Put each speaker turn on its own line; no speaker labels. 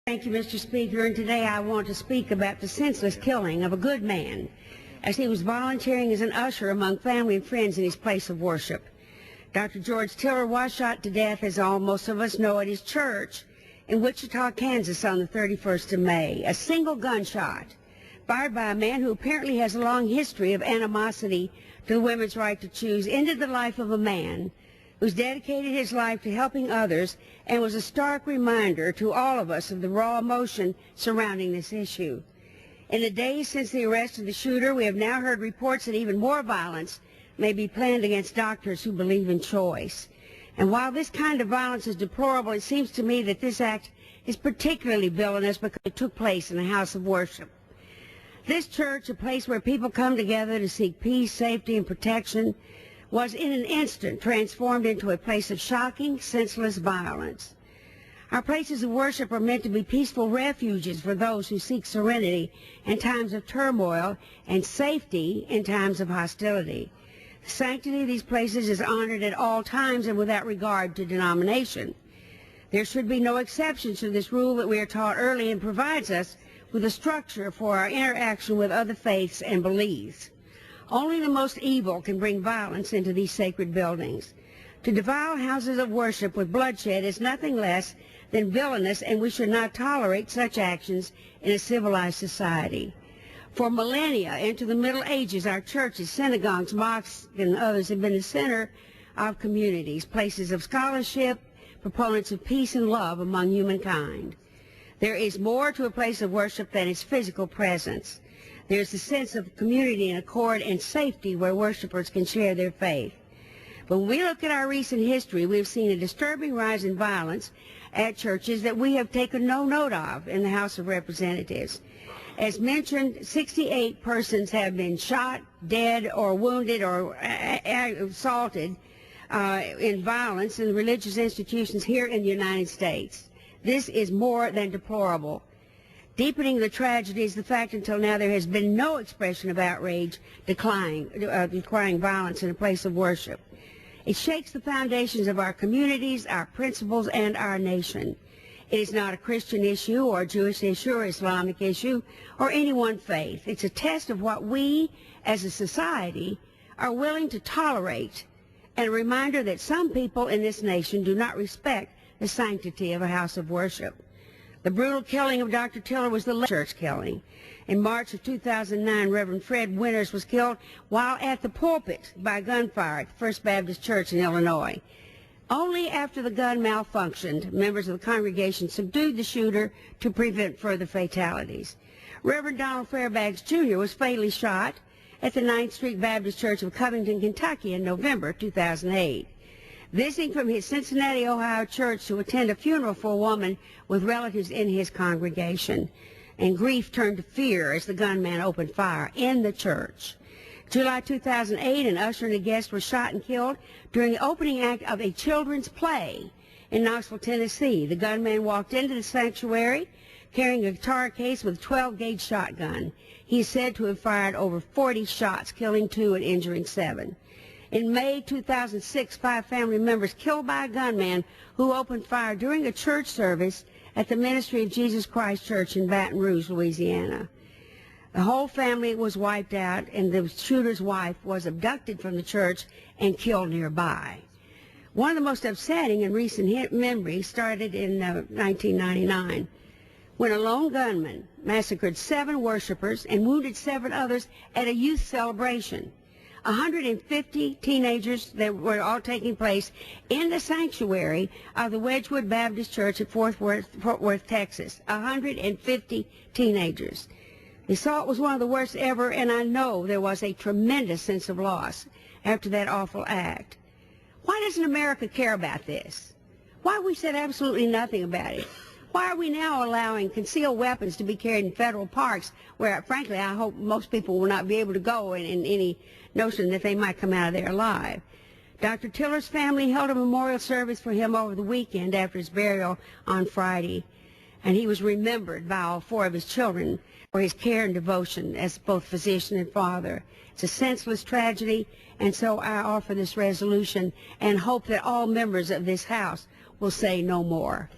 Thank you, Mr. Speaker, and today I want to speak about the senseless killing of a good man as he was volunteering as an usher among family and friends in his place of worship. Dr. George Tiller was shot to death, as all most of us know, at his church in Wichita, Kansas on the 31st of May. A single gunshot fired by a man who apparently has a long history of animosity to the women's right to choose ended the life of a man who's dedicated his life to helping others and was a stark reminder to all of us of the raw emotion surrounding this issue. In the days since the arrest of the shooter, we have now heard reports that even more violence may be planned against doctors who believe in choice. And while this kind of violence is deplorable, it seems to me that this act is particularly villainous because it took place in a house of worship. This church, a place where people come together to seek peace, safety, and protection, was in an instant transformed into a place of shocking, senseless violence. Our places of worship are meant to be peaceful refuges for those who seek serenity in times of turmoil and safety in times of hostility. The sanctity of these places is honored at all times and without regard to denomination. There should be no exceptions to this rule that we are taught early and provides us with a structure for our interaction with other faiths and beliefs. Only the most evil can bring violence into these sacred buildings. To defile houses of worship with bloodshed is nothing less than villainous, and we should not tolerate such actions in a civilized society. For millennia into the Middle Ages, our churches, synagogues, mosques, and others have been the center of communities, places of scholarship, proponents of peace and love among humankind. There is more to a place of worship than its physical presence. There's a sense of community and accord and safety where worshipers can share their faith. But when we look at our recent history, we've seen a disturbing rise in violence at churches that we have taken no note of in the House of Representatives. As mentioned, 68 persons have been shot, dead, or wounded, or assaulted in violence in religious institutions here in the United States. This is more than deplorable. Deepening the tragedy is the fact until now there has been no expression of outrage decrying violence in a place of worship. It shakes the foundations of our communities, our principles, and our nation. It is not a Christian issue or a Jewish issue or Islamic issue or any one faith. It's a test of what we as a society are willing to tolerate, and a reminder that some people in this nation do not respect the sanctity of a house of worship. The brutal killing of Dr. Tiller was the latest church killing. In March of 2009, Reverend Fred Winters was killed while at the pulpit by gunfire at the First Baptist Church in Illinois. Only after the gun malfunctioned, members of the congregation subdued the shooter to prevent further fatalities. Reverend Donald Fairbanks, Jr. was fatally shot at the 9th Street Baptist Church of Covington, Kentucky in November 2008. Visiting from his Cincinnati, Ohio church to attend a funeral for a woman with relatives in his congregation. And grief turned to fear as the gunman opened fire in the church. July 2008, an usher and a guest were shot and killed during the opening act of a children's play in Knoxville, Tennessee. The gunman walked into the sanctuary carrying a guitar case with a 12-gauge shotgun. He is said to have fired over 40 shots, killing 2 and injuring 7. In May 2006, 5 family members killed by a gunman who opened fire during a church service at the Ministry of Jesus Christ Church in Baton Rouge, Louisiana. The whole family was wiped out, and the shooter's wife was abducted from the church and killed nearby. One of the most upsetting and recent memories started in 1999 when a lone gunman massacred 7 worshipers and wounded 7 others at a youth celebration. 150 teenagers that were all taking place in the sanctuary of the Wedgwood Baptist Church at Fort Worth, Texas. 150 teenagers. The assault was one of the worst ever, and I know there was a tremendous sense of loss after that awful act. Why doesn't America care about this? Why have we said absolutely nothing about it? Why are we now allowing concealed weapons to be carried in federal parks where, frankly, I hope most people will not be able to go in any notion that they might come out of there alive? Dr. Tiller's family held a memorial service for him over the weekend after his burial on Friday, and he was remembered by all 4 of his children for his care and devotion as both physician and father. It's a senseless tragedy, and so I offer this resolution and hope that all members of this House will say no more.